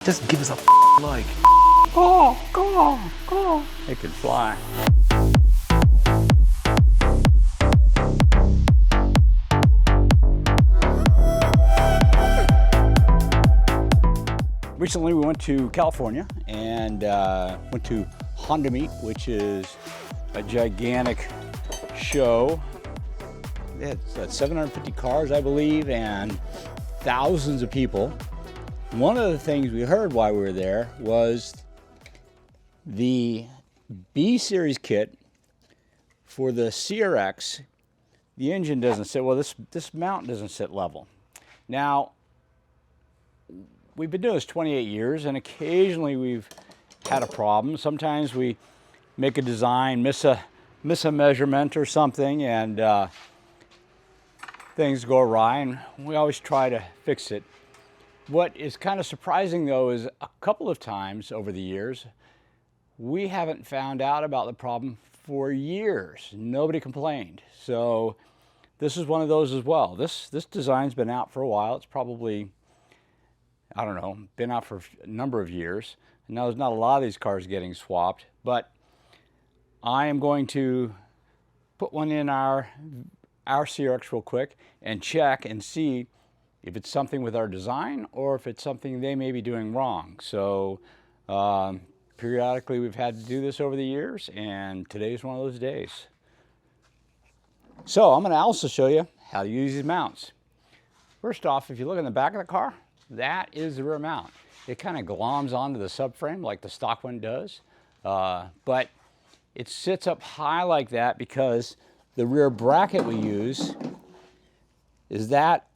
Just give us a like. Go. It can fly. Recently we went to California and went to Honda Meet, which is a gigantic show. It's 750 cars, I believe, and thousands of people. One of the things we heard while we were there was the B series kit for the CRX. The engine doesn't sit well. This mount doesn't sit level. Now, we've been doing this 28 years, and occasionally we've had a problem. Sometimes we make a design, miss a measurement or something, and things go awry, and we always try to fix it. What is kind of surprising, though, is a couple of times over the years, we haven't found out about the problem for years. Nobody complained. So this is one of those as well. This design's been out for a while. It's probably, I don't know, been out for a number of years. And now there's not a lot of these cars getting swapped, but I am going to put one in our CRX real quick and check and see if it's something with our design or if it's something they may be doing wrong. So periodically we've had to do this over the years, and today's one of those days. So I'm going to also show you how to use these mounts. First off, if you look in the back of the car, that is the rear mount. It kind of gloms onto the subframe like the stock one does, but it sits up high like that because the rear bracket we use is that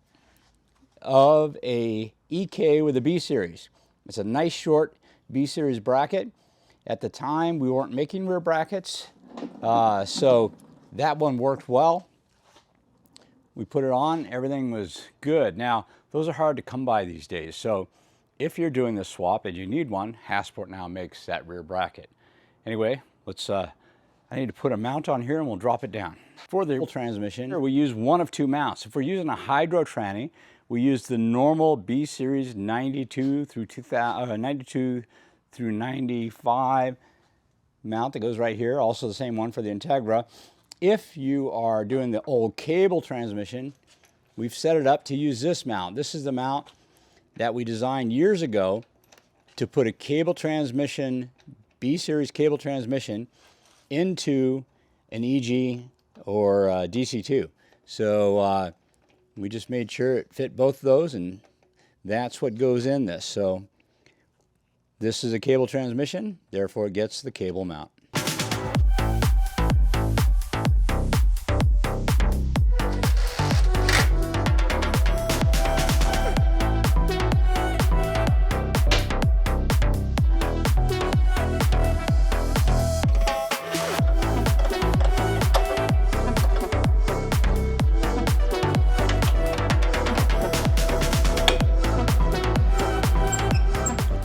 of a EK with a B series. It's a nice short B series bracket. At the time we weren't making rear brackets, so that one worked well. We put it on, everything was good. Now those are hard to come by these days, so if you're doing this swap and you need one, Hasport now makes that rear bracket. Anyway, let's I need to put a mount on here and we'll drop it down. For the transmission, we use one of two mounts. If we're using a hydro tranny, we use the normal B series 92 through 95 mount that goes right here. Also the same one for the Integra. If you are doing the old cable transmission, we've set it up to use this mount. This is the mount that we designed years ago to put a cable transmission, B series cable transmission, into an EG or DC2. So we just made sure it fit both of those, and that's what goes in this. So this is a cable transmission, therefore it gets the cable mount.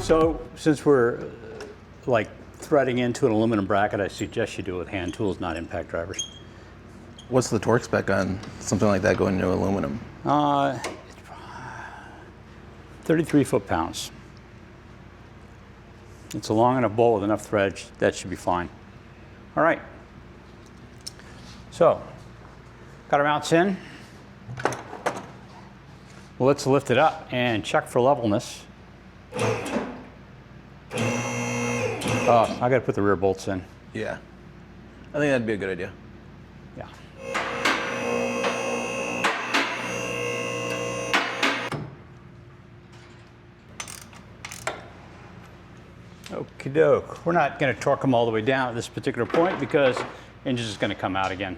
So since we're like threading into an aluminum bracket, I suggest you do it with hand tools, not impact drivers. What's the torque spec on something like that going into aluminum? 33 foot-pounds. It's a long enough bolt with enough thread, that should be fine. All right. So, got our mounts in. Well, let's lift it up and check for levelness. I got to put the rear bolts in. Yeah. I think that'd be a good idea. Yeah. Okie doke. We're not going to torque them all the way down at this particular point because the engine's just going to come out again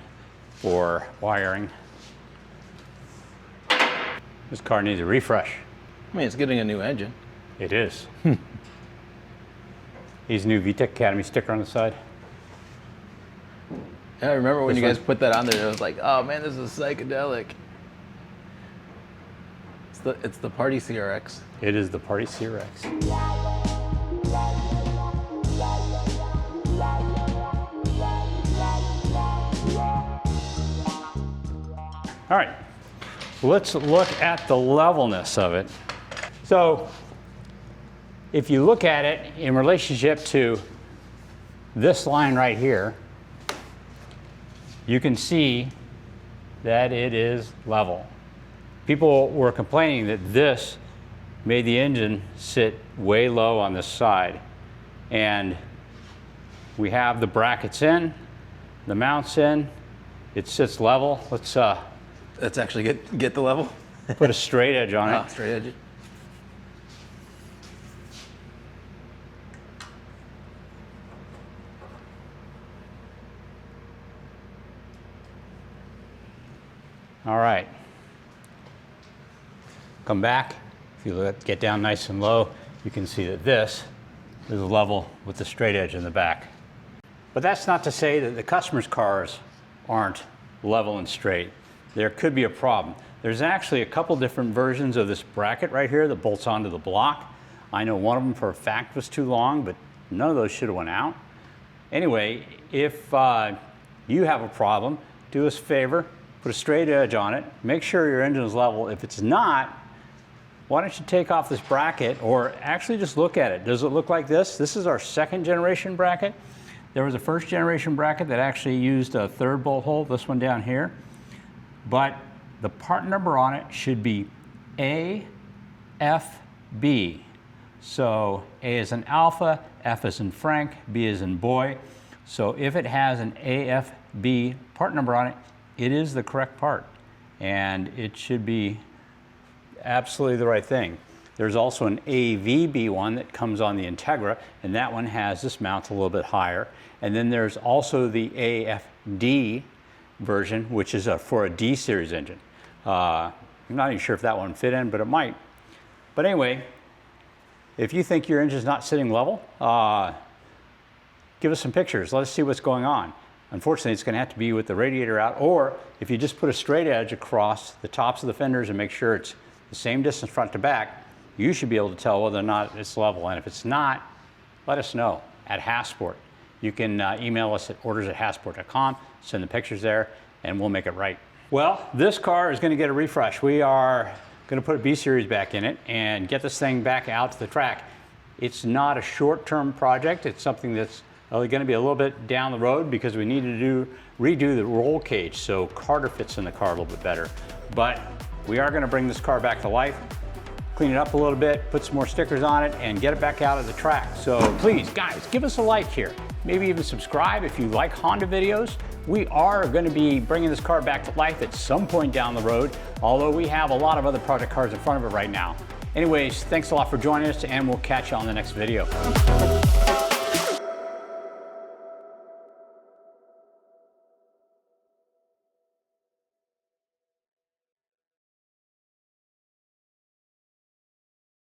for wiring. This car needs a refresh. I mean, it's getting a new engine. It is. He's a new VTEC Academy sticker on the side. Yeah, I remember when you guys put that on there, it was like, oh man, this is psychedelic. It's the party CRX. It is the party CRX. All right, let's look at the levelness of it. So if you look at it in relationship to this line right here, you can see that it is level. People were complaining that this made the engine sit way low on this side. And we have the brackets in, the mounts in, it sits level. Let's actually get the level. put a straight edge on it. Straight edge. All right. Come back. If you get down nice and low, you can see that this is level with the straight edge in the back. But that's not to say that the customer's cars aren't level and straight. There could be a problem. There's actually a couple different versions of this bracket right here that bolts onto the block. I know one of them for a fact was too long, but none of those should have went out. Anyway, if you have a problem, do us a favor, put a straight edge on it, make sure your engine is level. If it's not, why don't you take off this bracket, or actually just look at it. Does it look like this? This is our second generation bracket. There was a first generation bracket that actually used a third bolt hole, this one down here. But the part number on it should be AFB. So A is in alpha, F is in Frank, B is in boy. So if it has an AFB part number on it, it is the correct part. And it should be absolutely the right thing. There's also an AVB one that comes on the Integra, and that one has this mount a little bit higher. And then there's also the AFD version, which is for a D series engine. I'm not even sure if that one fit in, but it might. But anyway, if you think your engine's not sitting level, give us some pictures. Let us see what's going on. Unfortunately, it's going to have to be with the radiator out, or if you just put a straight edge across the tops of the fenders and make sure it's the same distance front to back, you should be able to tell whether or not it's level. And if it's not, let us know at Hasport. You can email us at orders@hasport.com, send the pictures there, and we'll make it right. Well, this car is going to get a refresh. We are going to put a B series back in it and get this thing back out to the track. It's not a short-term project. It's something that's going to be a little bit down the road because we need to redo the roll cage so Carter fits in the car a little bit better. But we are going to bring this car back to life, clean it up a little bit, put some more stickers on it, and get it back out of the track. So please, guys, give us a like here. Maybe even subscribe if you like Honda videos. We are going to be bringing this car back to life at some point down the road, although we have a lot of other project cars in front of it right now. Anyways, thanks a lot for joining us, and we'll catch you on the next video.